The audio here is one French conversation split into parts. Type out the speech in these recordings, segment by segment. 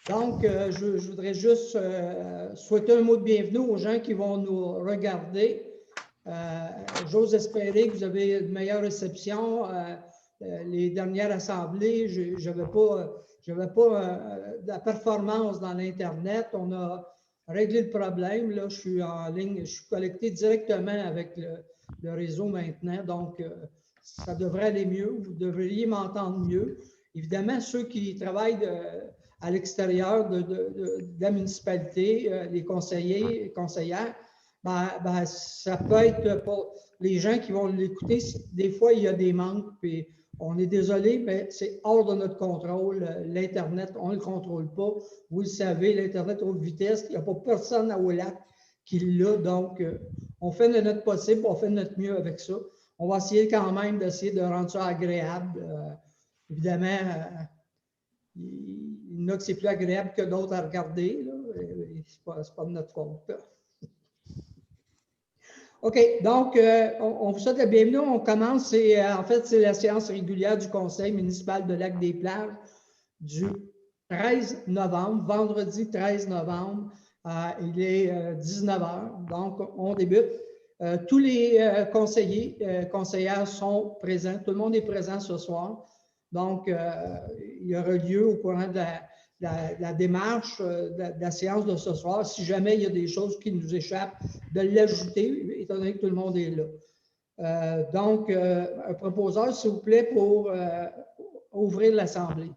Donc, je voudrais juste souhaiter un mot de bienvenue aux gens qui vont nous regarder. J'ose espérer que vous avez une meilleure réception. Les dernières assemblées, je n'avais pas de performance dans l'Internet. On a réglé le problème. Là, je suis en ligne, je suis connecté directement avec le réseau maintenant. Donc, ça devrait aller mieux. Vous devriez m'entendre mieux. Évidemment, ceux qui travaillent à l'extérieur de la municipalité, les conseillers et conseillères, ça peut être pour les gens qui vont l'écouter. Des fois, il y a des manques, puis on est désolé, mais c'est hors de notre contrôle. L'Internet, on ne le contrôle pas. Vous le savez, l'Internet haute vitesse, il n'y a pas personne à Aulac qui l'a. Donc, on fait de notre possible, on fait de notre mieux avec ça. On va essayer quand même d'essayer de rendre ça agréable. Évidemment, il y en a que c'est plus agréable que d'autres à regarder. Ce n'est pas de notre faute. OK, donc, on vous souhaite la bienvenue. On commence, en fait, c'est la séance régulière du Conseil municipal de Lac-des-Plages du 13 novembre, vendredi 13 novembre. Il est 19 h, donc on débute. Tous les conseillers, conseillères sont présents. Tout le monde est présent ce soir. Donc, il y aura lieu au courant de la démarche de la séance de ce soir. Si jamais il y a des choses qui nous échappent, de l'ajouter, étant donné que tout le monde est là. Donc, un proposeur, s'il vous plaît, pour ouvrir l'Assemblée.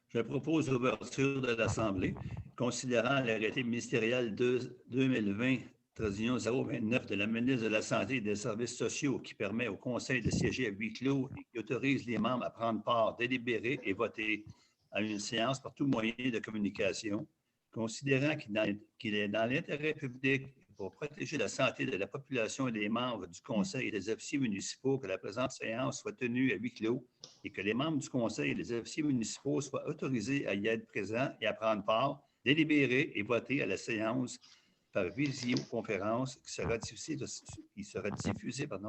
Je propose l'ouverture de l'Assemblée, considérant l'arrêté ministériel 2020-029 de la ministre de la Santé et des Services sociaux qui permet au Conseil de siéger à huis clos et qui autorise les membres à prendre part, délibérer et voter à une séance par tout moyen de communication, considérant qu'il est dans l'intérêt public pour protéger la santé de la population et des membres du Conseil et des officiers municipaux que la présente séance soit tenue à huis clos et que les membres du Conseil et des officiers municipaux soient autorisés à y être présents et à prendre part, délibérer et voter à la séance par visioconférence qui sera diffusée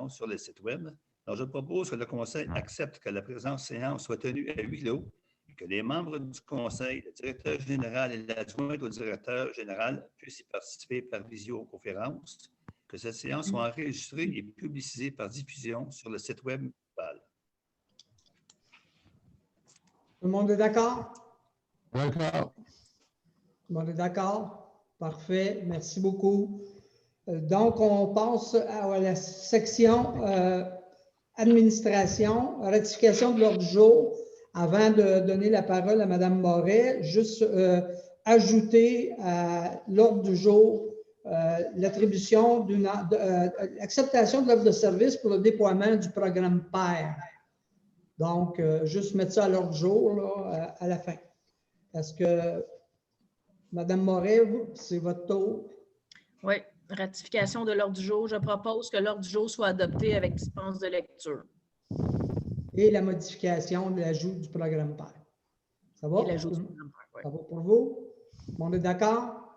sur le site Web. Alors, je propose que le Conseil accepte que la présente séance soit tenue à huis clos et que les membres du Conseil, le directeur général et l'adjoint au directeur général puissent y participer par visioconférence, que cette séance soit enregistrée et publicisée par diffusion sur le site Web municipal. Tout le monde est d'accord? D'accord. Tout le monde est d'accord? Parfait, merci beaucoup. Donc, on passe à la section administration, ratification de l'ordre du jour. Avant de donner la parole à Mme Moret, juste ajouter à l'ordre du jour l'attribution l'acceptation de l'offre de service pour le déploiement du programme PAIR. Donc, juste mettre ça à l'ordre du jour là, à la fin. Est-ce que Mme Moret, c'est votre tour? Oui, ratification de l'ordre du jour. Je propose que l'ordre du jour soit adopté avec dispense de lecture. Et la modification de l'ajout du programme PAIR. Ça va? Et l'ajout du programme PAIR, oui. Ça va pour vous? Tout le monde est d'accord?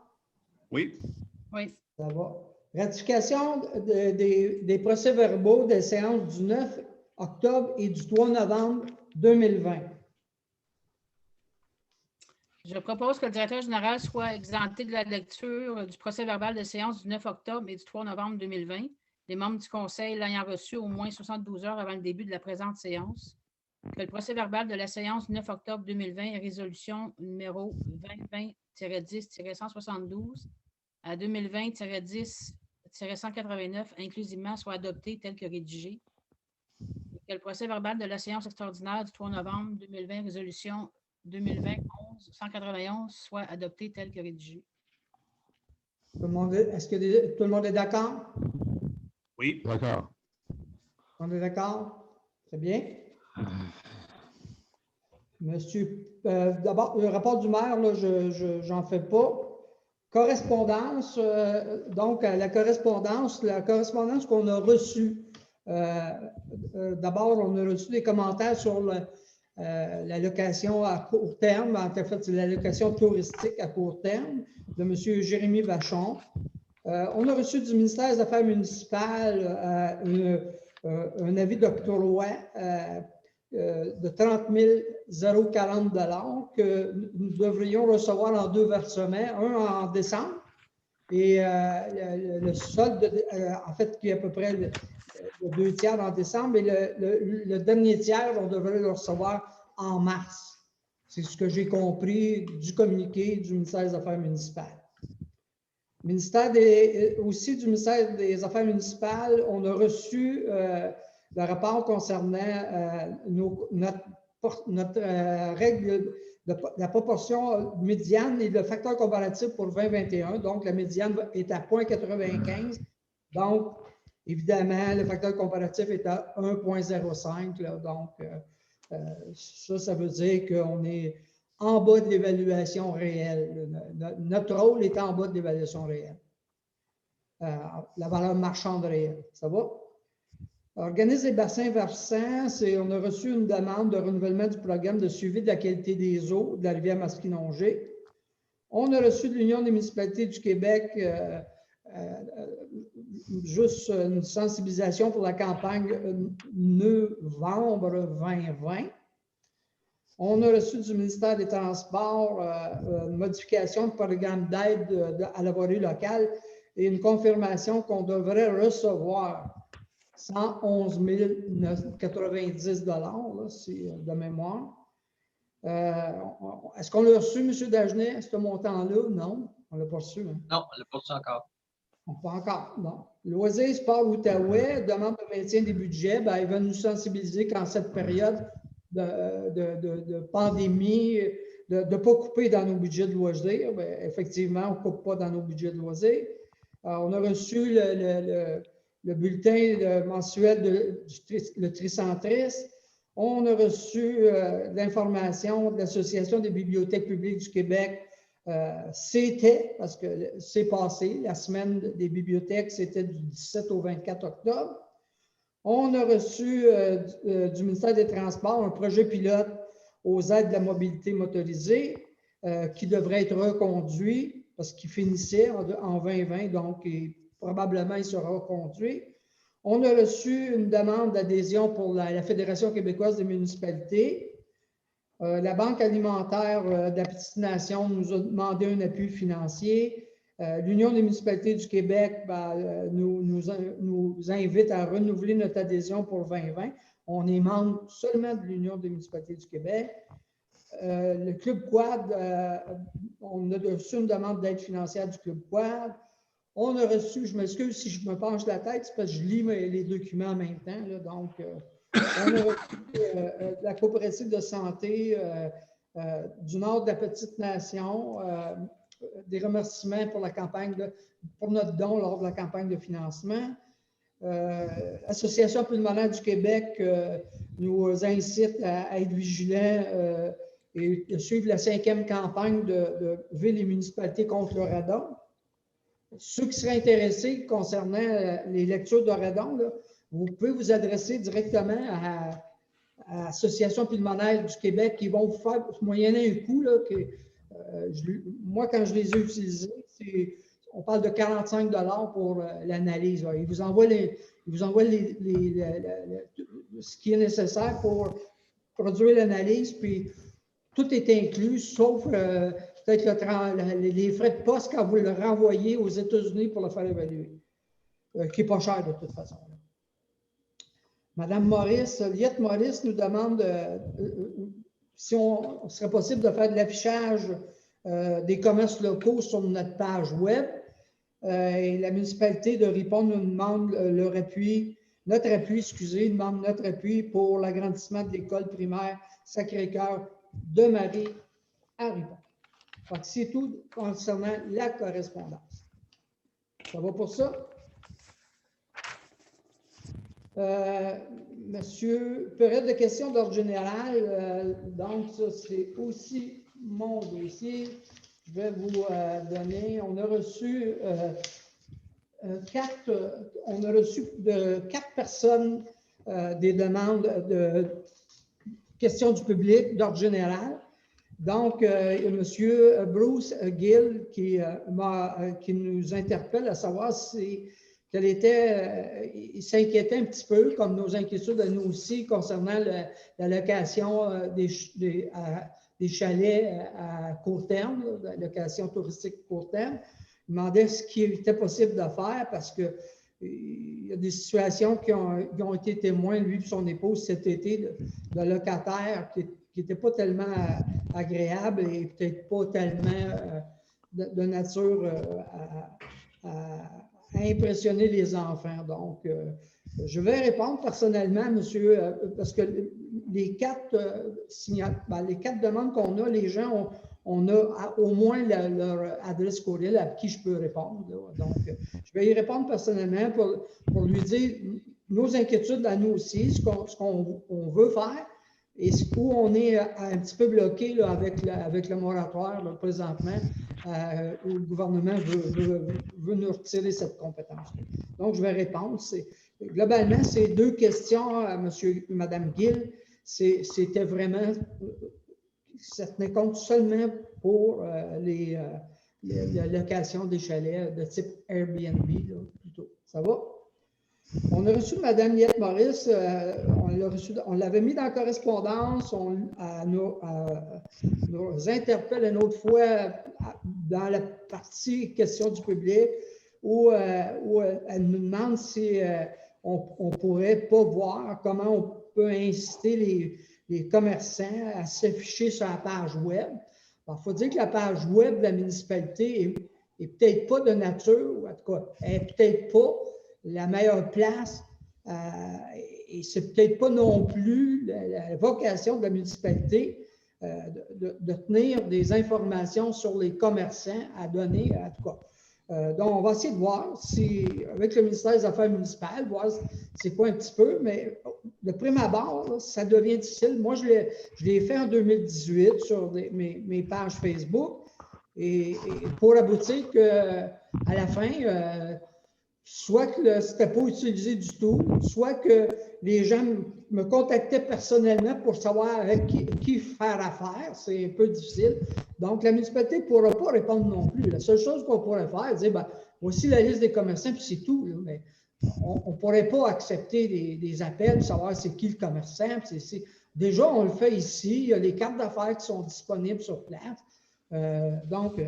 Oui. Oui. Ça va. Ratification des procès-verbaux des séances du 9 octobre et du 3 novembre 2020. Je propose que le directeur général soit exempté de la lecture du procès-verbal de séance du 9 octobre et du 3 novembre 2020. Les membres du Conseil l'ayant reçu au moins 72 heures avant le début de la présente séance. Que le procès-verbal de la séance du 9 octobre 2020 et résolution numéro 2020-10-172 à 2020-10-189 inclusivement soit adopté tel que rédigé. Et que le procès-verbal de la séance extraordinaire du 3 novembre 2020, résolution 2020-11-191 soit adopté tel que rédigé. Est-ce que tout le monde est d'accord? Oui. D'accord. Tout le monde est d'accord? Très bien. Monsieur, d'abord, le rapport du maire, là, je n'en fais pas. Correspondance, donc la correspondance qu'on a reçue. D'abord, on a reçu des commentaires sur la location à court terme, en fait, c'est la location touristique à court terme de M. Jérémy Vachon. On a reçu du ministère des Affaires municipales un avis d'octroi de 30 0,40 que nous devrions recevoir en 2 versements, un en décembre et le solde, en fait, qui est à peu près le 2 tiers en décembre, et le dernier tiers, on devrait le recevoir en mars. C'est ce que j'ai compris du communiqué du ministère des Affaires municipales. Aussi du ministère des Affaires municipales, on a reçu le rapport concernant notre règle de la proportion médiane et le facteur comparatif pour 2021. Donc, la médiane est à 0,95. Donc, évidemment, le facteur comparatif est à 1,05. Donc, ça veut dire qu'on est en bas de l'évaluation réelle. Notre rôle est en bas de l'évaluation réelle. La valeur marchande réelle. Ça va? Organisme des bassins versants, on a reçu une demande de renouvellement du programme de suivi de la qualité des eaux de la rivière Masquinongé. On a reçu de l'Union des municipalités du Québec juste une sensibilisation pour la campagne novembre 2020. On a reçu du ministère des Transports une modification du programme d'aide à la voirie locale et une confirmation qu'on devrait recevoir 111 090 $ de mémoire. Est-ce qu'on l'a reçu, M. Dagenet, ce montant-là? Non, on ne l'a pas reçu. Hein? Non, on ne l'a pas reçu encore. Pas encore, non. Loisirs, Sport, Outaouais, demande de maintien des budgets. Bien, il va nous sensibiliser qu'en cette période de pandémie, de ne pas couper dans nos budgets de loisirs. Bien, effectivement, on ne coupe pas dans nos budgets de loisirs. On a reçu le bulletin mensuel le tricentrisme. On a reçu l'information de l'Association des bibliothèques publiques du Québec. C'était, parce que c'est passé, la semaine des bibliothèques, c'était du 17 au 24 octobre. On a reçu du ministère des Transports un projet pilote aux aides de la mobilité motorisée qui devrait être reconduit parce qu'il finissait en 2020, donc probablement il sera reconduit. On a reçu une demande d'adhésion pour la Fédération québécoise des municipalités. La Banque alimentaire de la Petite Nation nous a demandé un appui financier. L'Union des municipalités du Québec nous invite à renouveler notre adhésion pour 2020. On est membre seulement de l'Union des municipalités du Québec. Le Club Quad, on a reçu une demande d'aide financière du Club Quad. On a reçu, je m'excuse si je me penche la tête, c'est parce que je lis les documents en même temps. Là, donc, on a reçu la coopérative de santé du nord de la Petite Nation, des remerciements pour la campagne, pour notre don lors de la campagne de financement. L'Association pulmonaire du Québec nous incite à être vigilants et de suivre la 5e campagne de villes et municipalités contre le radon. Ceux qui seraient intéressés concernant les lectures de radon, là, vous pouvez vous adresser directement à l'Association pulmonaire du Québec qui vont vous faire, moyennant un coût, là, moi, quand je les ai utilisés, on parle de 45 $ pour l'analyse. Ils vous envoient, ce qui est nécessaire pour produire l'analyse, puis tout est inclus, sauf peut-être les frais de poste quand vous le renvoyez aux États-Unis pour le faire évaluer, qui n'est pas cher de toute façon. Madame Maurice, Liette Maurice nous demande si on serait possible de faire de l'affichage des commerces locaux sur notre page web. Et la municipalité de Ripon nous demande notre appui pour l'agrandissement de l'école primaire Sacré-Cœur de Marie à Ripon. C'est tout concernant la correspondance. Ça va pour ça? Monsieur Perret, de questions d'ordre général. Donc, ça, c'est aussi mon dossier. Je vais vous donner. On a reçu de 4 personnes des demandes de questions du public d'ordre général. Donc, il y a M. Bruce Gill qui nous interpelle à savoir il s'inquiétait un petit peu, comme nos inquiétudes à nous aussi, concernant la location des chalets à court terme, la location touristique court terme. Il demandait ce qui était possible de faire parce que il y a des situations qui ont été témoins, lui et son épouse, cet été, de locataires qui n'étaient pas tellement agréables et peut-être pas tellement de nature à impressionner les enfants. Donc, je vais répondre personnellement, monsieur, parce que les quatre demandes qu'on a, les gens on a au moins leur adresse courriel à qui je peux répondre. Là. Donc, je vais y répondre personnellement pour lui dire nos inquiétudes à nous aussi, ce qu'on veut faire et où on est un petit peu bloqué là, avec le moratoire là, présentement, où le gouvernement veut nous retirer cette compétence. Donc, je vais répondre. Globalement, ces deux questions, Mme Gill, c'était vraiment... Ça tenait compte seulement pour les locations des chalets de type Airbnb, là, plutôt. Ça va? On a reçu Mme Liette Maurice, on l'avait mis dans la correspondance, elle nous interpelle une autre fois dans la partie questions du public où elle nous demande si on ne pourrait pas voir comment on peut inciter les commerçants à s'afficher sur la page web. Il faut dire que la page web de la municipalité n'est peut-être pas de nature, ou en tout cas, elle n'est peut-être pas la meilleure place et ce n'est peut-être pas non plus la vocation de la municipalité de tenir des informations sur les commerçants à donner, en tout cas. Donc, on va essayer de voir si, avec le ministère des Affaires municipales, voir c'est quoi un petit peu, mais de prime abord, là, ça devient difficile. Moi, je l'ai fait en 2018 sur mes pages Facebook et pour aboutir qu'à la fin, soit que ce n'était pas utilisé du tout, soit que les gens me contactaient personnellement pour savoir avec qui faire affaire. C'est un peu difficile. Donc, la municipalité ne pourra pas répondre non plus. La seule chose qu'on pourrait faire, c'est dire, voici la liste des commerçants, puis c'est tout. Là, mais on ne pourrait pas accepter des appels pour savoir c'est qui le commerçant. Déjà, on le fait ici. Il y a les cartes d'affaires qui sont disponibles sur place. Donc,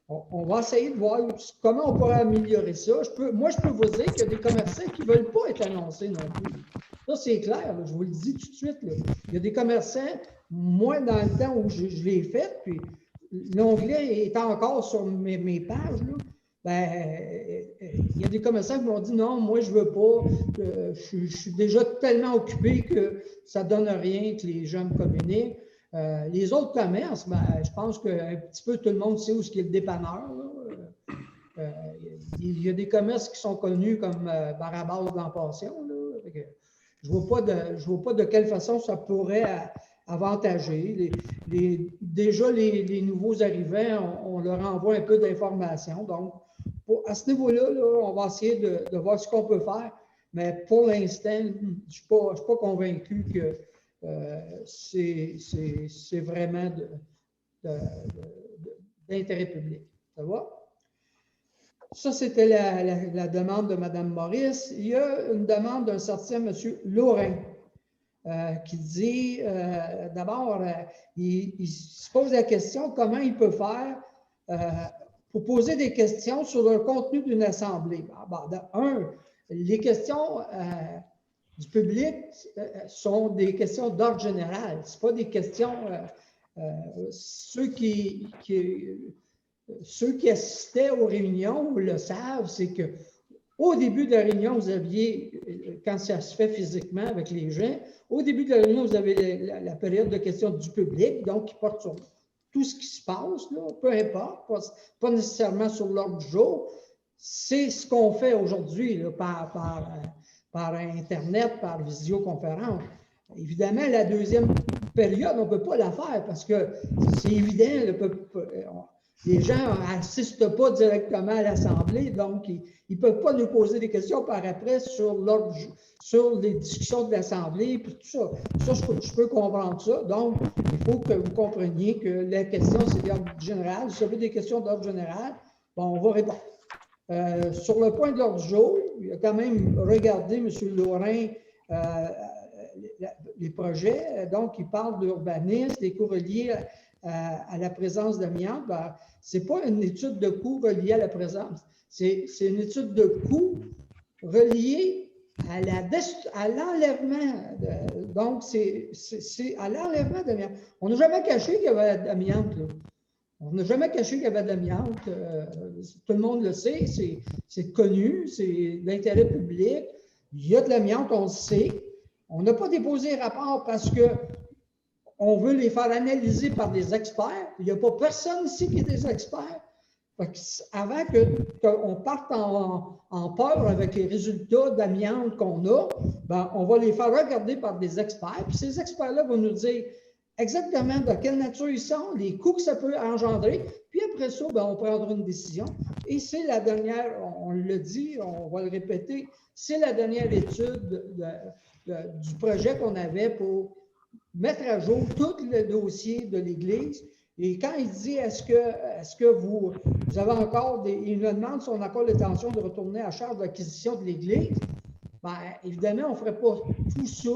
on va essayer de voir comment on pourrait améliorer ça. Moi, je peux vous dire qu'il y a des commerçants qui ne veulent pas être annoncés non plus. Ça, c'est clair, là, je vous le dis tout de suite. Là. Il y a des commerçants, moi, dans le temps où je l'ai fait, puis l'onglet est encore sur mes pages, là, il y a des commerçants qui m'ont dit non, moi, je ne veux pas. Je suis déjà tellement occupé que ça ne donne rien que les gens me communiquent. Les autres commerces, je pense qu'un petit peu tout le monde sait où est le dépanneur. Il y a des commerces qui sont connus comme Barabas dans la Passion. Là, je ne vois pas de quelle façon ça pourrait avantager. Déjà, les nouveaux arrivants, on leur envoie un peu d'informations. Donc, à ce niveau-là, on va essayer de voir ce qu'on peut faire. Mais pour l'instant, je ne suis pas convaincu que c'est vraiment d'intérêt public. Ça va? Ça, c'était la demande de Mme Maurice. Il y a une demande d'un certain M. Laurin qui dit, d'abord, il se pose la question comment il peut faire pour poser des questions sur le contenu d'une assemblée. Les questions du public sont des questions d'ordre général. Ce pas des questions... Ceux qui assistaient aux réunions le savent, c'est qu'au début de la réunion, vous aviez, quand ça se fait physiquement avec les gens, au début de la réunion, vous avez la période de questions du public, donc qui porte sur tout ce qui se passe, là, peu importe, pas nécessairement sur l'ordre du jour. C'est ce qu'on fait aujourd'hui par Internet, par visioconférence. Évidemment, la deuxième période, on ne peut pas la faire parce que c'est évident, les gens n'assistent pas directement à l'Assemblée, donc ils ne peuvent pas nous poser des questions par après sur les discussions de l'Assemblée, puis tout ça. Ça, je peux comprendre ça. Donc, il faut que vous compreniez que la question, c'est d'ordre général. Si vous avez des questions d'ordre général, bon, on va répondre. Sur le point de l'ordre du jour, il a quand même regardé, M. Lorrain, les projets. Donc, il parle d'urbanisme, des coûts reliés à la présence d'amiante. Ben, ce n'est pas une étude de coûts reliée à la présence. C'est une étude de coûts reliée à l'enlèvement. Donc, c'est à l'enlèvement d'amiante. On n'a jamais caché qu'il y avait de l'amiante, là. On n'a jamais caché qu'il y avait de l'amiante. Tout le monde le sait, c'est connu, c'est d'intérêt public. Il y a de l'amiante, on le sait. On n'a pas déposé rapport parce qu'on veut les faire analyser par des experts. Il n'y a pas personne ici qui est des experts. Avant qu'on parte en peur avec les résultats d'amiante qu'on a, ben, on va les faire regarder par des experts. Puis ces experts-là vont nous dire exactement de quelle nature ils sont, les coûts que ça peut engendrer. Puis après ça, ben, on prendra une décision. Et c'est la dernière, on le dit, on va le répéter, c'est la dernière étude du projet qu'on avait pour mettre à jour tout le dossier de l'Église. Et quand il dit, est-ce que vous avez encore il nous demande si on n'a pas l'intention de retourner à charge d'acquisition de l'Église, bien, évidemment, on ne ferait pas tout ça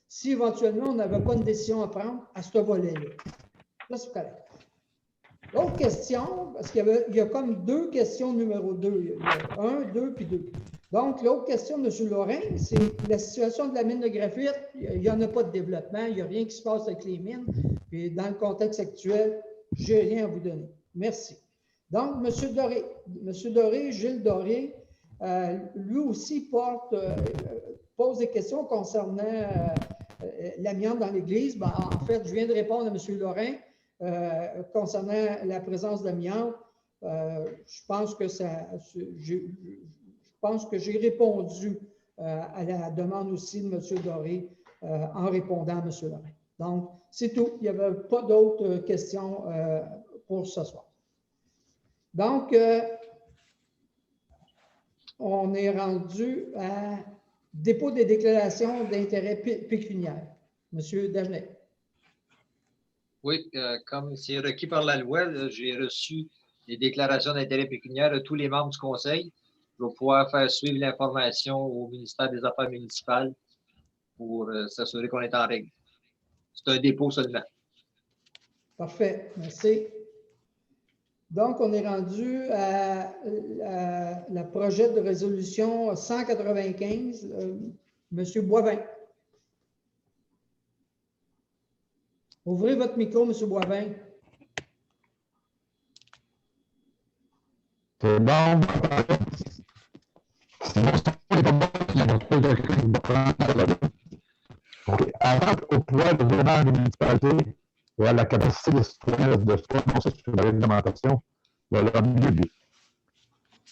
si éventuellement on n'avait pas une décision à prendre à ce volet-là. Là, c'est correct. L'autre question, parce qu'il y a comme deux questions numéro 2. Il y a 1, 2, puis 2. Donc, l'autre question de M. Lorrain, c'est la situation de la mine de graphite. Il n'y en a pas de développement, il n'y a rien qui se passe avec les mines. Et dans le contexte actuel, je n'ai rien à vous donner. Merci. Donc, M. Doré, Gilles Doré, lui aussi pose des questions concernant l'amiante dans l'Église. Ben, en fait, je viens de répondre à M. Lorrain concernant la présence d'amiante. Je pense que j'ai répondu à la demande aussi de M. Doré en répondant à M. Lorrain. Donc, c'est tout. Il n'y avait pas d'autres questions pour ce soir. Donc, on est rendu à dépôt des déclarations d'intérêt pécuniaire. Monsieur Dagenet. Oui, comme c'est requis par la loi, j'ai reçu les déclarations d'intérêt pécuniaire de tous les membres du conseil. Je vais pouvoir faire suivre l'information au ministère des Affaires municipales pour s'assurer qu'on est en règle. C'est un dépôt seulement. Parfait, merci. Donc, on est rendu à la projet de résolution 195. Monsieur Boivin. Ouvrez votre micro, Monsieur Boivin. C'est bon. Donc, avant au pouvoir de gouvernement des municipalités et à la capacité des citoyens de se prononcer sur la réglementation de leur milieu de vie.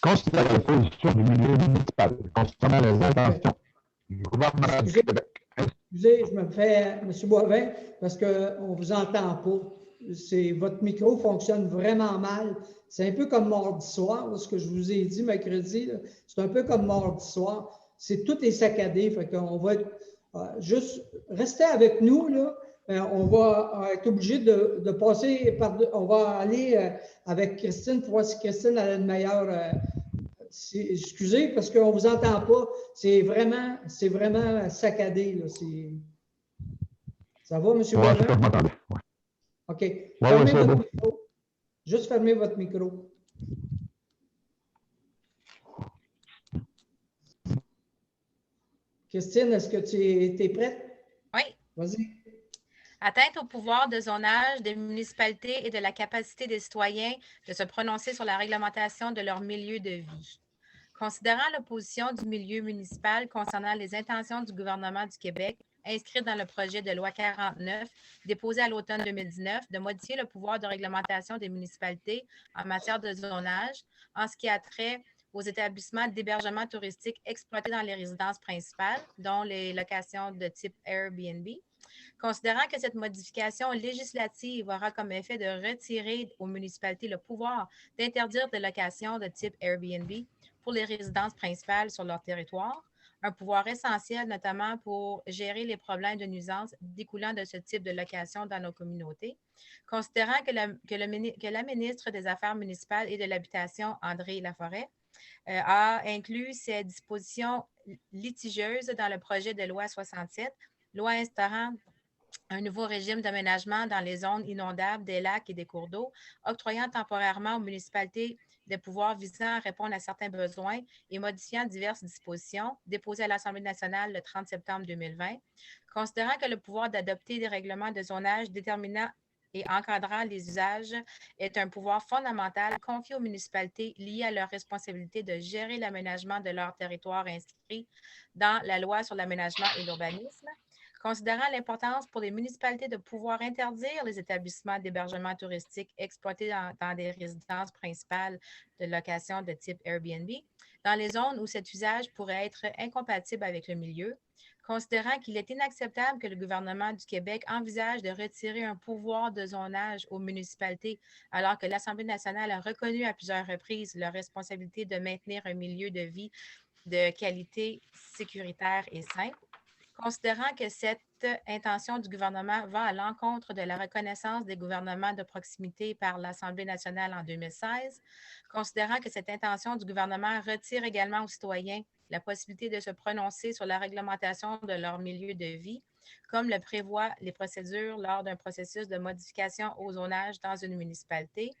Considérant la position du milieu municipal concernant les intentions du gouvernement du Québec. Excusez, je me fais, M. Boivin, parce qu'on ne vous entend pas. Votre micro fonctionne vraiment mal. C'est un peu comme mardi soir, là, ce que je vous ai dit mercredi. C'est un peu comme mardi soir. Tout est saccadé. Fait qu'on va être, juste rester avec nous, là. On va être obligé de passer par. On va aller avec Christine pour voir si Christine a une meilleure. Excusez, parce qu'on ne vous entend pas. C'est vraiment saccadé. Là. Ça va, M. Boivin? Je m'entendais. Ouais. OK. Fermez votre micro. Juste fermez votre micro. Christine, est-ce que tu es prête? Oui. Vas-y. Atteinte au pouvoir de zonage des municipalités et de la capacité des citoyens de se prononcer sur la réglementation de leur milieu de vie. Considérant l'opposition du milieu municipal concernant les intentions du gouvernement du Québec, inscrite dans le projet de loi 49, déposé à l'automne 2019, de modifier le pouvoir de réglementation des municipalités en matière de zonage en ce qui a trait aux établissements d'hébergement touristique exploités dans les résidences principales, dont les locations de type Airbnb. Considérant que cette modification législative aura comme effet de retirer aux municipalités le pouvoir d'interdire des locations de type Airbnb pour les résidences principales sur leur territoire, un pouvoir essentiel notamment pour gérer les problèmes de nuisance découlant de ce type de location dans nos communautés. Considérant que la ministre des Affaires municipales et de l'Habitation, André Laforêt, a inclus ces dispositions litigieuses dans le projet de loi 67, loi instaurant un nouveau régime d'aménagement dans les zones inondables des lacs et des cours d'eau, octroyant temporairement aux municipalités des pouvoirs visant à répondre à certains besoins et modifiant diverses dispositions, déposées à l'Assemblée nationale le 30 septembre 2020, considérant que le pouvoir d'adopter des règlements de zonage déterminant et encadrant les usages est un pouvoir fondamental confié aux municipalités lié à leur responsabilité de gérer l'aménagement de leur territoire inscrit dans la loi sur l'aménagement et l'urbanisme. Considérant l'importance pour les municipalités de pouvoir interdire les établissements d'hébergement touristique exploités dans des résidences principales de location de type Airbnb, dans les zones où cet usage pourrait être incompatible avec le milieu, considérant qu'il est inacceptable que le gouvernement du Québec envisage de retirer un pouvoir de zonage aux municipalités alors que l'Assemblée nationale a reconnu à plusieurs reprises leur responsabilité de maintenir un milieu de vie de qualité sécuritaire et sain. Considérant que cette intention du gouvernement va à l'encontre de la reconnaissance des gouvernements de proximité par l'Assemblée nationale en 2016, considérant que cette intention du gouvernement retire également aux citoyens la possibilité de se prononcer sur la réglementation de leur milieu de vie, comme le prévoient les procédures lors d'un processus de modification au zonage dans une municipalité,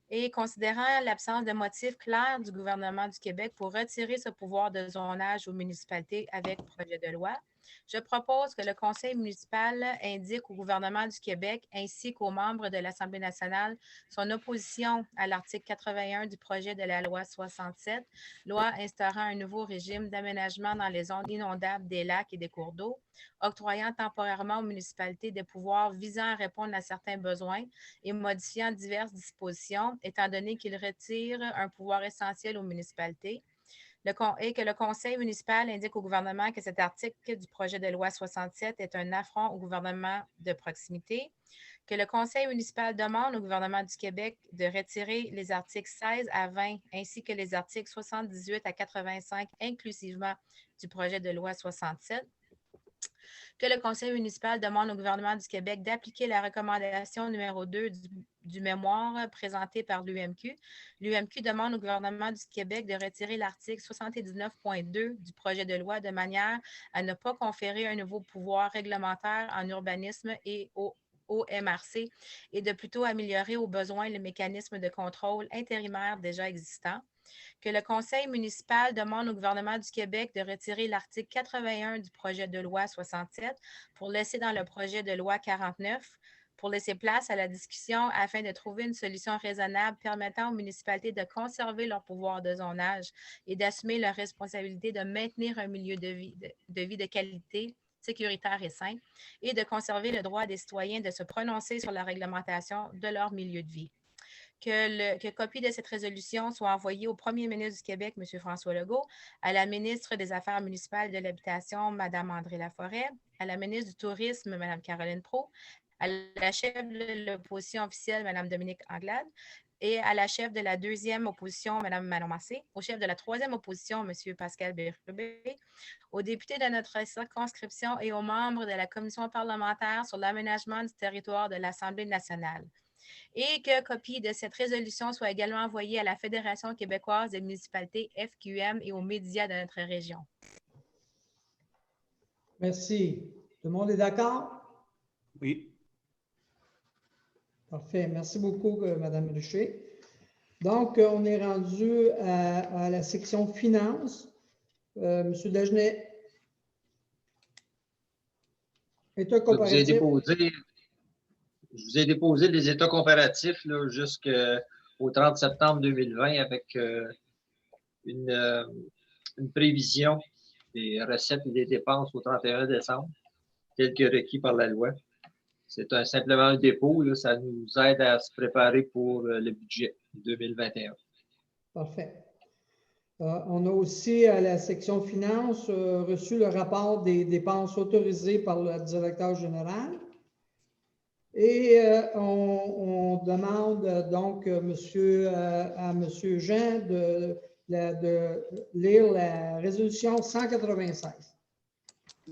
et considérant l'absence de motif clair du gouvernement du Québec pour retirer ce pouvoir de zonage aux municipalités avec projet de loi, je propose que le Conseil municipal indique au gouvernement du Québec ainsi qu'aux membres de l'Assemblée nationale son opposition à l'article 81 du projet de la loi 67, loi instaurant un nouveau régime d'aménagement dans les zones inondables des lacs et des cours d'eau, octroyant temporairement aux municipalités des pouvoirs visant à répondre à certains besoins et modifiant diverses dispositions, étant donné qu'il retire un pouvoir essentiel aux municipalités, et que le Conseil municipal indique au gouvernement que cet article du projet de loi 67 est un affront au gouvernement de proximité, que le Conseil municipal demande au gouvernement du Québec de retirer les articles 16 à 20 ainsi que les articles 78 à 85 inclusivement du projet de loi 67, que le Conseil municipal demande au gouvernement du Québec d'appliquer la recommandation numéro 2 du mémoire présenté par l'UMQ. L'UMQ demande au gouvernement du Québec de retirer l'article 79.2 du projet de loi de manière à ne pas conférer un nouveau pouvoir réglementaire en urbanisme et au MRC et de plutôt améliorer au besoin le mécanisme de contrôle intérimaire déjà existant, que le Conseil municipal demande au gouvernement du Québec de retirer l'article 81 du projet de loi 67 pour laisser dans le projet de loi 49, pour laisser place à la discussion afin de trouver une solution raisonnable permettant aux municipalités de conserver leur pouvoir de zonage et d'assumer leur responsabilité de maintenir un milieu de vie de qualité, sécuritaire et sain, et de conserver le droit des citoyens de se prononcer sur la réglementation de leur milieu de vie. Que copie de cette résolution soit envoyée au premier ministre du Québec, M. François Legault, à la ministre des Affaires municipales et de l'Habitation, Mme André Laforêt, à la ministre du Tourisme, Mme Caroline Proulx, à la chef de l'opposition officielle, Mme Dominique Anglade, et à la chef de la deuxième opposition, Mme Manon Massé, au chef de la troisième opposition, M. Pascal Bérubé, aux députés de notre circonscription et aux membres de la commission parlementaire sur l'aménagement du territoire de l'Assemblée nationale. Et que copie de cette résolution soit également envoyée à la Fédération québécoise des municipalités FQM et aux médias de notre région. Merci. Tout le monde est d'accord? Oui. Parfait. Merci beaucoup, Mme Richer. Donc, on est rendu à la section finances. Monsieur Dagenet. État comparatif. Je vous ai déposé les états comparatifs jusqu'au 30 septembre 2020 avec une prévision des recettes et des dépenses au 31 décembre, tel que requis par la loi. C'est simplement un dépôt. Là, ça nous aide à se préparer pour le budget 2021. Parfait. On a aussi à la section finances reçu le rapport des dépenses autorisées par le directeur général. Et on demande donc à M. Jean de lire la résolution 196.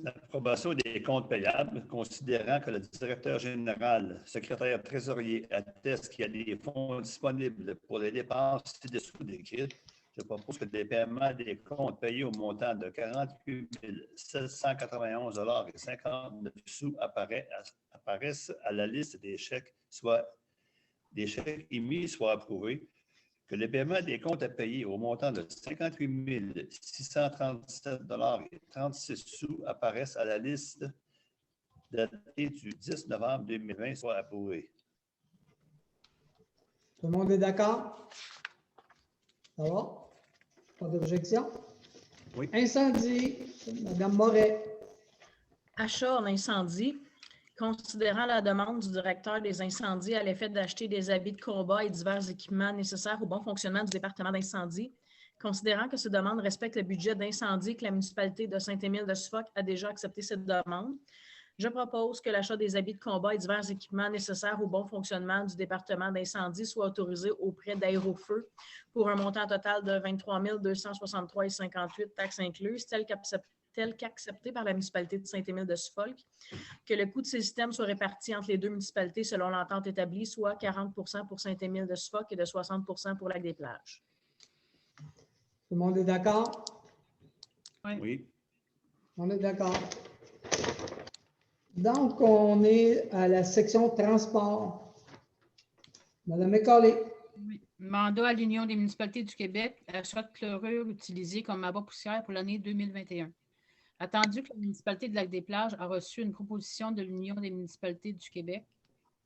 L'approbation des comptes payables, considérant que le directeur général, secrétaire trésorier atteste qu'il y a des fonds disponibles pour les dépenses ci-dessous décrites, je propose que les paiements des comptes payés au montant de 48 791,59 apparaissent à la liste des chèques, soit des chèques émis soient approuvés, que les paiements des comptes à payer au montant de 58 637,36 apparaissent à la liste datée du 10 novembre 2020 soient approuvés. Tout le monde est d'accord? Ça va? Pas d'objection? Oui. Incendie, Mme Moret. Achat en incendie. Considérant la demande du directeur des incendies à l'effet d'acheter des habits de combat et divers équipements nécessaires au bon fonctionnement du département d'incendie, considérant que ces demandes respectent le budget d'incendie que la municipalité de Saint-Émile-de-Suffolk a déjà accepté cette demande, je propose que l'achat des habits de combat et divers équipements nécessaires au bon fonctionnement du département d'incendie soit autorisé auprès d'Aérofeu pour un montant total de 23 263,58 taxes incluses, tel qu'accepté par la municipalité de Saint-Émile-de-Suffolk, que le coût de ces systèmes soit réparti entre les deux municipalités selon l'entente établie, soit 40 pour Saint-Émile-de-Suffolk et de 60 pour Lac-des-Plages. Tout le monde est d'accord? Oui. On est d'accord. Donc, on est à la section transport. Madame McCauley. Oui. Mandat à l'Union des municipalités du Québec, achat de chlorure utilisé comme abat poussière pour l'année 2021. Attendu que la municipalité de Lac-des-Plages a reçu une proposition de l'Union des municipalités du Québec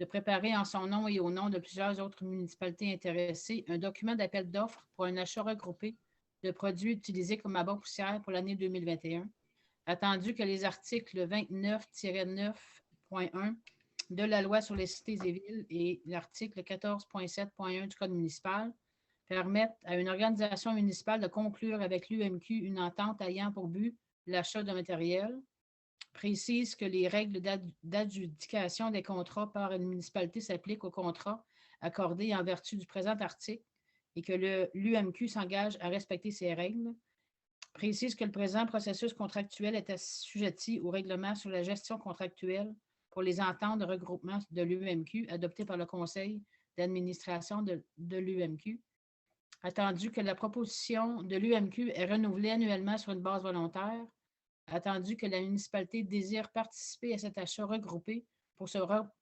de préparer en son nom et au nom de plusieurs autres municipalités intéressées un document d'appel d'offres pour un achat regroupé de produits utilisés comme abat poussière pour l'année 2021. Attendu que les articles 29-9.1 de la loi sur les cités et villes et l'article 14.7.1 du Code municipal permettent à une organisation municipale de conclure avec l'UMQ une entente ayant pour but l'achat de matériel, précise que les règles d'adjudication des contrats par une municipalité s'appliquent aux contrats accordés en vertu du présent article et que l'UMQ s'engage à respecter ces règles, précise que le présent processus contractuel est assujetti au règlement sur la gestion contractuelle pour les ententes de regroupement de l'UMQ adoptées par le conseil d'administration de l'UMQ. Attendu que la proposition de l'UMQ est renouvelée annuellement sur une base volontaire, attendu que la municipalité désire participer à cet achat regroupé pour se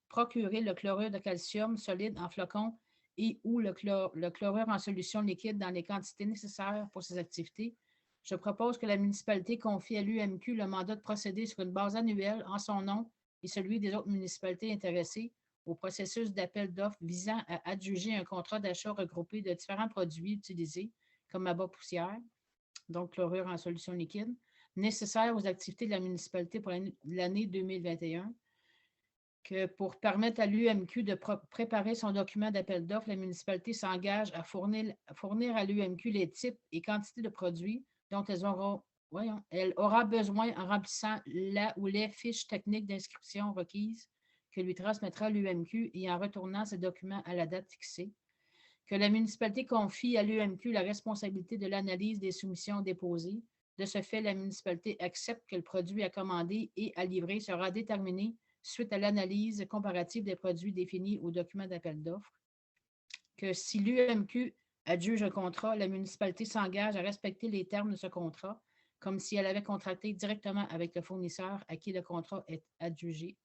procurer le chlorure de calcium solide en flocons et ou le chlorure en solution liquide dans les quantités nécessaires pour ces activités, je propose que la municipalité confie à l'UMQ le mandat de procéder sur une base annuelle en son nom et celui des autres municipalités intéressées au processus d'appel d'offres visant à adjuger un contrat d'achat regroupé de différents produits utilisés comme abat poussière, donc chlorure en solution liquide, nécessaires aux activités de la municipalité pour l'année 2021, que pour permettre à l'UMQ de préparer son document d'appel d'offres, la municipalité s'engage à fournir à l'UMQ les types et quantités de produits dont elle aura besoin en remplissant la ou les fiches techniques d'inscription requises que lui transmettra l'UMQ et en retournant ces documents à la date fixée, que la municipalité confie à l'UMQ la responsabilité de l'analyse des soumissions déposées. De ce fait, la municipalité accepte que le produit à commander et à livrer sera déterminé suite à l'analyse comparative des produits définis au document d'appel d'offres, que si l'UMQ adjuge un contrat, la municipalité s'engage à respecter les termes de ce contrat, comme si elle avait contracté directement avec le fournisseur à qui le contrat est adjugé,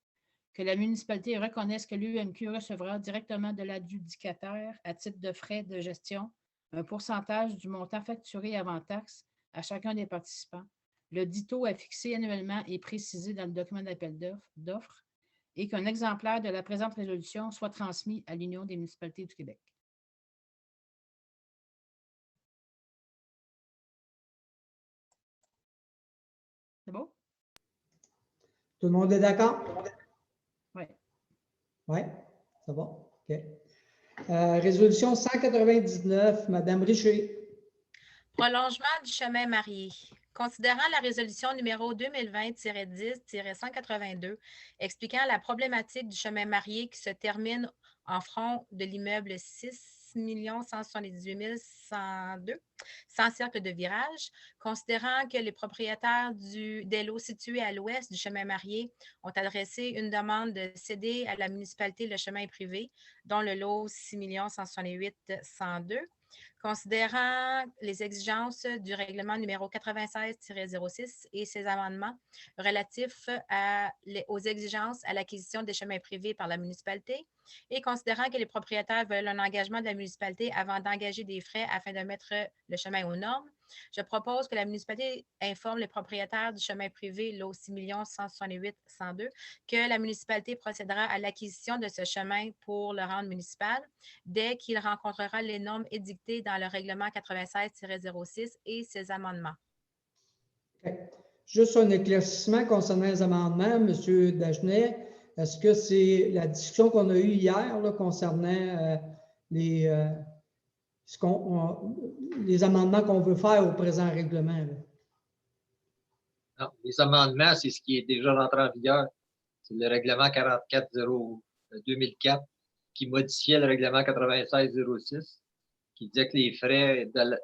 que la municipalité reconnaisse que l'UMQ recevra directement de l'adjudicataire à titre de frais de gestion un pourcentage du montant facturé avant taxe à chacun des participants. Le dit taux est fixé annuellement et précisé dans le document d'appel d'offres et qu'un exemplaire de la présente résolution soit transmis à l'Union des municipalités du Québec. C'est bon? Tout le monde est d'accord? Oui. Oui, ça va? OK. Résolution 199, Mme Richer. Prolongement du chemin marié. Considérant la résolution numéro 2020-10-182 expliquant la problématique du chemin marié qui se termine en front de l'immeuble 6 178 102, sans cercle de virage, considérant que les propriétaires des lots situés à l'ouest du chemin marié ont adressé une demande de céder à la municipalité le chemin privé, dont le lot 6 168 102, Considérant les exigences du règlement numéro 96-06 et ses amendements relatifs aux exigences à l'acquisition des chemins privés par la municipalité et considérant que les propriétaires veulent un engagement de la municipalité avant d'engager des frais afin de mettre le chemin aux normes, je propose que la municipalité informe les propriétaires du chemin privé lot 6 168 102 que la municipalité procédera à l'acquisition de ce chemin pour le rendre municipal dès qu'il rencontrera les normes édictées dans le règlement 96-06 et ses amendements. Okay. Juste un éclaircissement concernant les amendements, M. Dagenet. Est-ce que c'est la discussion qu'on a eue hier là, concernant les amendements qu'on veut faire au présent règlement? Là? Non, les amendements, c'est ce qui est déjà rentré en vigueur. C'est le règlement 44-2004 qui modifiait le règlement 96-06, qui disait que les frais de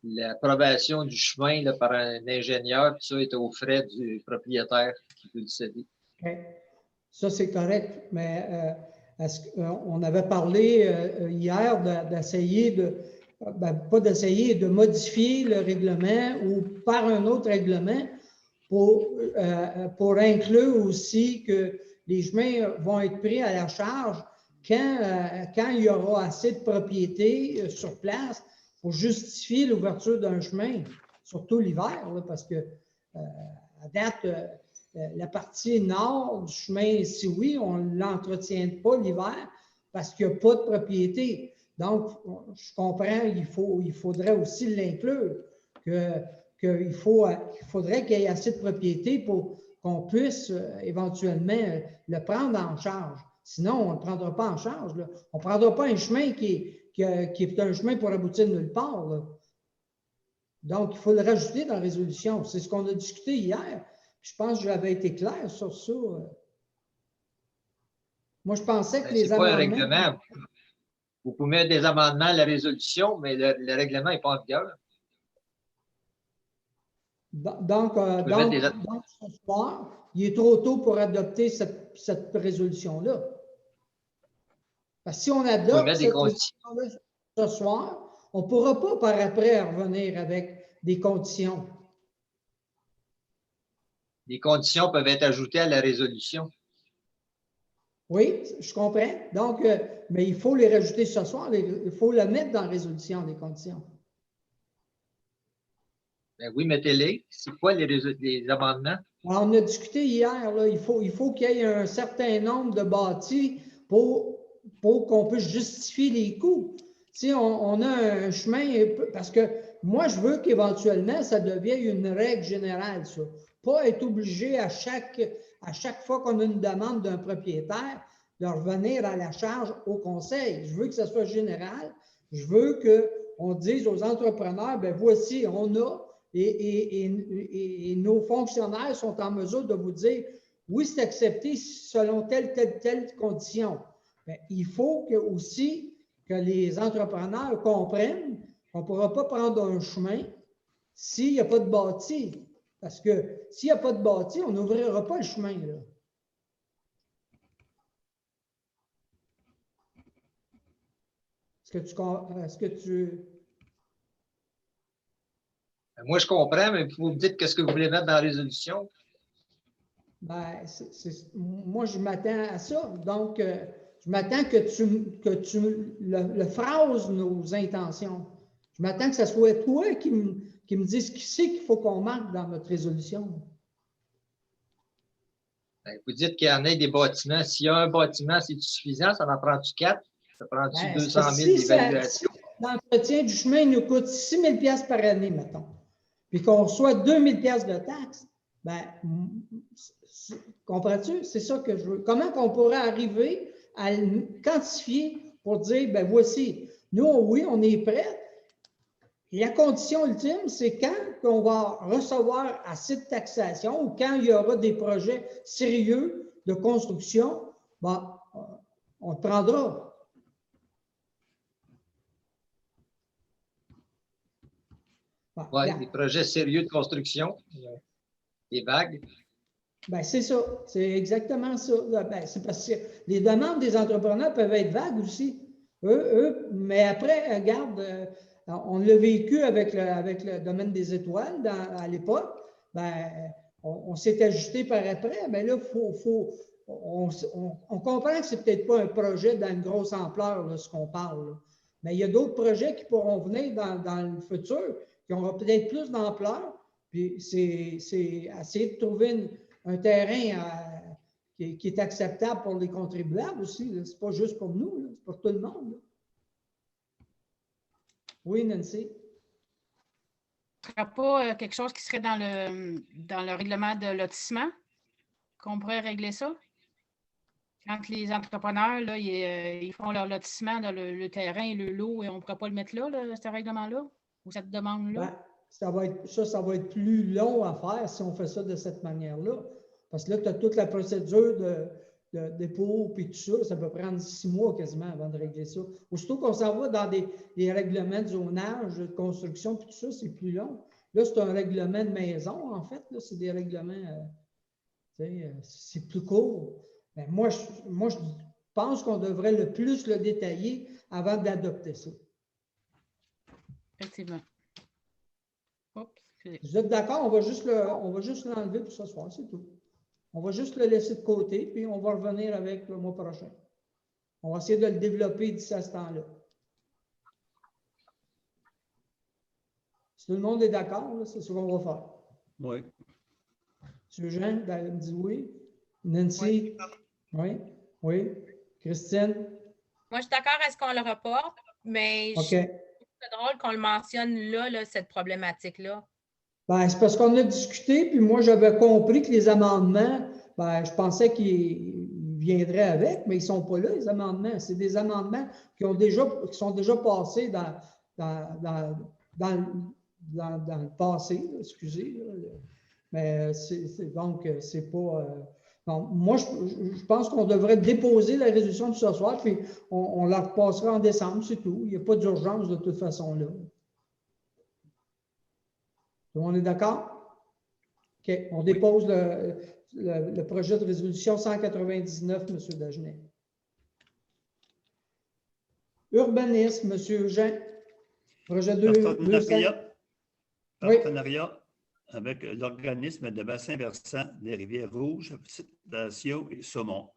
l'approbation du chemin là, par un ingénieur, puis ça était aux frais du propriétaire qui veut le céder. Okay. Ça, c'est correct, mais on avait parlé hier d'essayer pas d'essayer de modifier le règlement ou par un autre règlement pour inclure aussi que les chemins vont être pris à la charge quand il y aura assez de propriétés sur place pour justifier l'ouverture d'un chemin, surtout l'hiver, parce que à date, la partie nord du chemin Sioui, on ne l'entretient pas l'hiver parce qu'il n'y a pas de propriété. Donc, je comprends, il faudrait aussi l'inclure, qu'il faudrait qu'il y ait assez de propriété pour qu'on puisse éventuellement le prendre en charge. Sinon, on ne le prendra pas en charge. Là. On ne prendra pas un chemin qui est un chemin pour aboutir nulle part. Là. Donc, il faut le rajouter dans la résolution. C'est ce qu'on a discuté hier. Je pense que j'avais été clair sur ça. Moi, je pensais que les amendements... C'est pas un règlement. Vous pouvez mettre des amendements à la résolution, mais le règlement n'est pas en vigueur. Donc, ce soir, il est trop tôt pour adopter cette résolution-là. Parce que si on adopte cette résolution-là ce soir, on ne pourra pas par après revenir avec des conditions. Les conditions peuvent être ajoutées à la résolution. Oui, je comprends. Donc, mais il faut les rajouter ce soir. Il faut le mettre dans la résolution, les conditions. Ben oui, mettez-les. C'est quoi les amendements? Alors, on a discuté hier, là, il faut qu'il y ait un certain nombre de bâtis pour qu'on puisse justifier les coûts. Si on a un chemin, parce que moi, je veux qu'éventuellement, ça devienne une règle générale, ça. Pas être obligé à chaque fois qu'on a une demande d'un propriétaire de revenir à la charge au conseil. Je veux que ça soit général. Je veux qu'on dise aux entrepreneurs, ben voici, on a, et nos fonctionnaires sont en mesure de vous dire, oui, c'est accepté selon telle condition. Ben, il faut aussi que les entrepreneurs comprennent qu'on ne pourra pas prendre un chemin s'il n'y a pas de bâti. Parce que s'il n'y a pas de bâti, on n'ouvrira pas le chemin. Là. Est-ce que tu... Moi, je comprends, mais vous me dites qu'est-ce que vous voulez mettre dans la résolution? Ben, moi, je m'attends à ça. Donc, je m'attends que tu le phrases nos intentions. Je m'attends que ce soit toi qui me dise qui c'est qu'il faut qu'on marque dans notre résolution. Ben, vous dites qu'il y en a des bâtiments. S'il y a un bâtiment, c'est suffisant? Ça en prend-tu 4? Ça prend-tu 200 000 d'évaluation? L'entretien du chemin nous coûte 6 000 par année, mettons. Puis qu'on reçoit 2 000 de taxes, ben, comprends-tu? C'est ça que je veux. Comment qu'on pourrait arriver à quantifier pour dire, ben voici, nous, oui, on est prêts. La condition ultime, c'est quand on va recevoir assez de taxation ou quand il y aura des projets sérieux de construction, ben, on le prendra. Bon, oui, des projets sérieux de construction, des vagues. Ben, c'est ça, c'est exactement ça. Ben, c'est parce que les demandes des entrepreneurs peuvent être vagues aussi. Mais après, regarde, on l'a vécu avec le domaine des étoiles à l'époque. Ben, on s'est ajusté par après, mais là, on comprend que ce n'est peut-être pas un projet d'une grosse ampleur, là, ce qu'on parle. Là. Mais il y a d'autres projets qui pourront venir dans le futur, qui auront peut-être plus d'ampleur. Puis c'est essayer de trouver un terrain qui est acceptable pour les contribuables aussi. Ce n'est pas juste pour nous, c'est pour tout le monde. Là. Oui, Nancy? Ce ne serait pas quelque chose qui serait dans le règlement de lotissement, qu'on pourrait régler ça? Quand les entrepreneurs, là, ils font leur lotissement dans le terrain, le lot, et on ne pourrait pas le mettre là, ce règlement-là, ou cette demande-là? Ben, ça va être plus long à faire si on fait ça de cette manière-là. Parce que là, tu as toute la procédure de dépôt et tout ça. Ça peut prendre 6 mois quasiment avant de régler ça. Aussitôt qu'on s'en va dans des règlements de zonage, de construction et tout ça, c'est plus long. Là, c'est un règlement de maison, en fait. C'est des règlements, c'est plus court. Ben, moi, je pense qu'on devrait le plus le détailler avant d'adopter ça. Effectivement. Oups, vous êtes d'accord? On va juste l'enlever pour ce soir, c'est tout. On va juste le laisser de côté, puis on va revenir avec le mois prochain. On va essayer de le développer d'ici à ce temps-là. Si tout le monde est d'accord, c'est ce qu'on va faire. Oui. M. Jean, me dit oui. Nancy? Oui. Oui. Christine? Moi, je suis d'accord à ce qu'on le reporte, mais OK. je trouve ça drôle qu'on le mentionne là, cette problématique-là. Ben, c'est parce qu'on a discuté, puis moi, j'avais compris que les amendements, ben, je pensais qu'ils viendraient avec, mais ils ne sont pas là, les amendements. C'est des amendements qui sont déjà passés dans le passé, là, excusez. Là. Mais donc, c'est pas... donc, moi, je pense qu'on devrait déposer la résolution de ce soir, puis on la repassera en décembre, c'est tout. Il n'y a pas d'urgence de toute façon là. Tout le monde est d'accord? OK. On dépose le projet de résolution 199, M. Dagenet. Urbanisme, M. Jean. Projet 200. Partenariat avec l'organisme de bassin versant des rivières Rouges, Petite Nation et Saumon.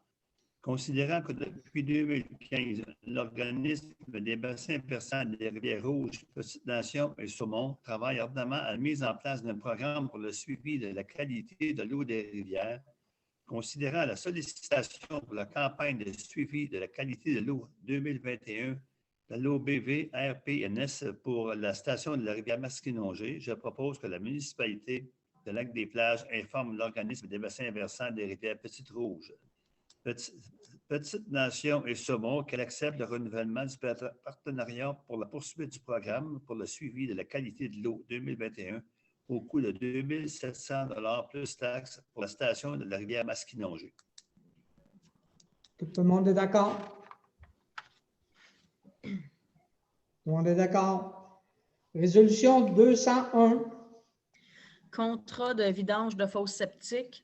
Considérant que depuis 2015, l'organisme des bassins versants des rivières Rouges, Petite Nation et Saumon travaille ardemment à la mise en place d'un programme pour le suivi de la qualité de l'eau des rivières, considérant la sollicitation pour la campagne de suivi de la qualité de l'eau 2021 de l'OBV RPNS pour la station de la rivière Masquinongé, je propose que la municipalité de Lac-des-Plages informe l'organisme des bassins versants des rivières Petite-Rouge, Petite Nation et Saumon qu'elle accepte le renouvellement du partenariat pour la poursuite du programme pour le suivi de la qualité de l'eau 2021 au coût de 2 700 $ plus taxes pour la station de la rivière Masquinongé. Tout le monde est d'accord? Tout le monde est d'accord? Résolution 201. Contrat de vidange de fosses septiques.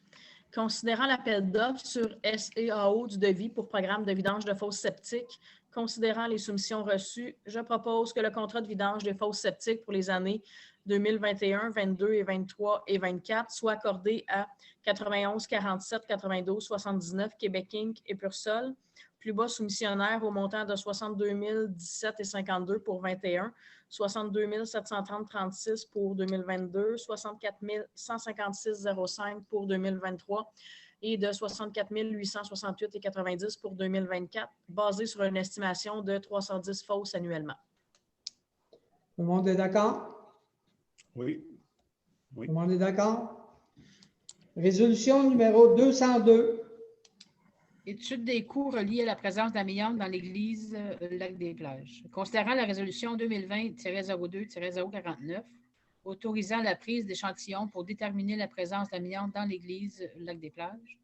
Considérant l'appel d'offres sur SEAO du devis pour programme de vidange de fosses septiques, considérant les soumissions reçues, je propose que le contrat de vidange des fosses septiques pour les années 2021, 22 et 23 et 24 soit accordé à 91 47 92 79 Québec Inc. et Pursol, plus bas soumissionnaire au montant de 62 017 et 52 pour 21, 62 730 36 pour 2022, 64 156 05 pour 2023 et de 64 868 et 90 pour 2024, basé sur une estimation de 310 fosses annuellement. Tout le monde est d'accord? Oui. Tout le monde est d'accord? Résolution numéro 202. Étude des coûts reliés à la présence d'amiante dans l'église Lac-des-Plages. Considérant la résolution 2020-02-049, autorisant la prise d'échantillons pour déterminer la présence d'amiante dans l'église Lac-des-Plages,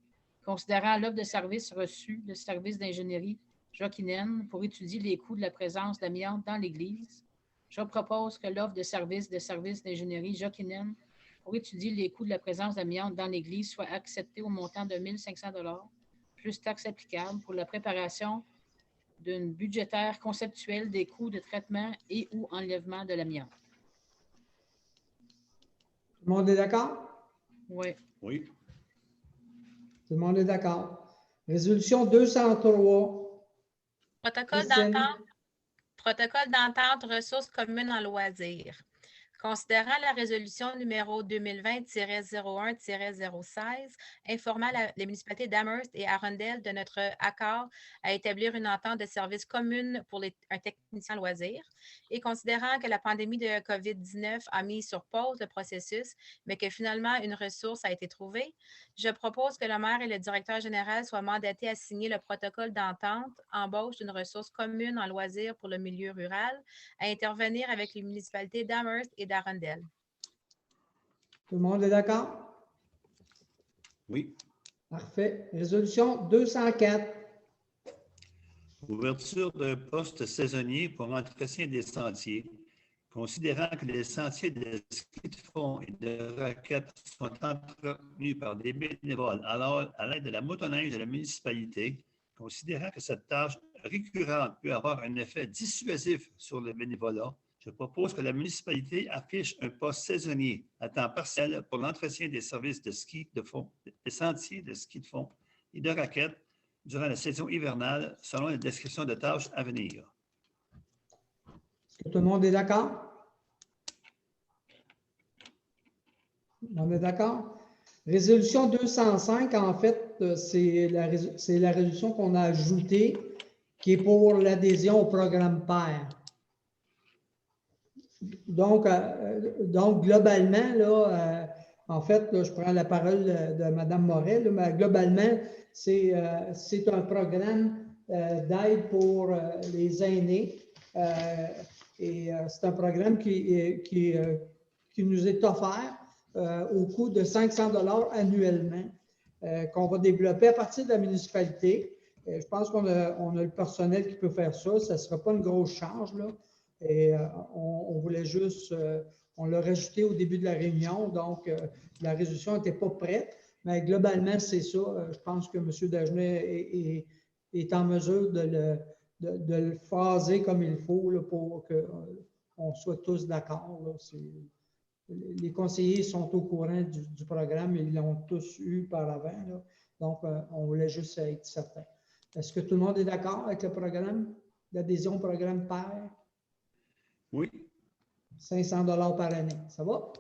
considérant l'offre de service reçue de service d'ingénierie Jokinen pour étudier les coûts de la présence d'amiante dans l'église, je propose que l'offre de service d'ingénierie Jokinen pour étudier les coûts de la présence d'amiante dans l'église soit acceptée au montant de 1 500 $ plus taxes applicables pour la préparation d'une budgétaire conceptuelle des coûts de traitement et ou enlèvement de l'amiante. Tout le monde est d'accord? Oui. Oui. Tout le monde est d'accord. Résolution 203. Protocole d'entente ressources communes en loisirs. Considérant la résolution numéro 2020-01-016, informant les municipalités d'Amherst et Arundel de notre accord à établir une entente de services commune pour un technicien loisir, et considérant que la pandémie de COVID-19 a mis sur pause le processus, mais que finalement une ressource a été trouvée, je propose que le maire et le directeur général soient mandatés à signer le protocole d'entente, embauche d'une ressource commune en loisirs pour le milieu rural, à intervenir avec les municipalités d'Amherst et d'Arundel. Tout le monde est d'accord? Oui. Parfait. Résolution 204. Ouverture d'un poste saisonnier pour entretien des sentiers. Considérant que les sentiers de ski de fond et de raquettes sont entretenus par des bénévoles à l'aide de la motoneige de la municipalité, considérant que cette tâche récurrente peut avoir un effet dissuasif sur le bénévolat, je propose que la municipalité affiche un poste saisonnier à temps partiel pour l'entretien des services de ski de fond, des sentiers de ski de fond et de raquettes durant la saison hivernale selon la description de tâches à venir. Est-ce que tout le monde est d'accord? On est d'accord? Résolution 205, en fait, c'est la résolution qu'on a ajoutée qui est pour l'adhésion au programme PAIR. Donc globalement, là, en fait, là, je prends la parole de Mme Moret, là, mais globalement, c'est un programme d'aide pour les aînés. Et c'est un programme qui nous est offert au coût de 500 $ annuellement, qu'on va développer à partir de la municipalité. Je pense qu'on a le personnel qui peut faire ça. Ça ne sera pas une grosse charge, là. Et on voulait juste, on l'a rajouté au début de la réunion, donc la résolution n'était pas prête, mais globalement, c'est ça. Je pense que M. Dagenet est en mesure de le phaser comme il faut là, pour qu'on soit tous d'accord. Les conseillers sont au courant du programme, ils l'ont tous eu par avant. Là. Donc, on voulait juste être certain. Est-ce que tout le monde est d'accord avec le programme, l'adhésion au programme PAIR? Oui. 500 $ par année. Ça va?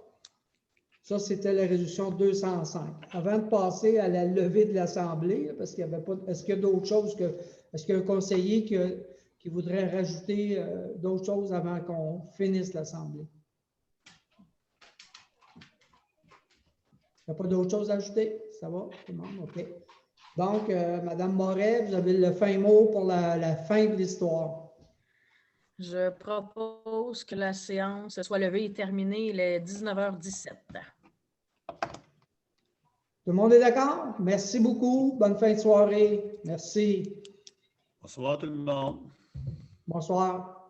Ça, c'était la résolution 205. Avant de passer à la levée de l'Assemblée, parce qu'il n'y avait pas. Est-ce qu'il y a d'autres choses que. Est-ce qu'il y a un conseiller qui voudrait rajouter d'autres choses avant qu'on finisse l'Assemblée? Il n'y a pas d'autres choses à ajouter? Ça va? Tout le monde? OK. Donc, Mme Moret, vous avez le fin mot pour la fin de l'histoire. Je propose que la séance soit levée et terminée les 19h17. Tout le monde est d'accord? Merci beaucoup. Bonne fin de soirée. Merci. Bonsoir tout le monde. Bonsoir.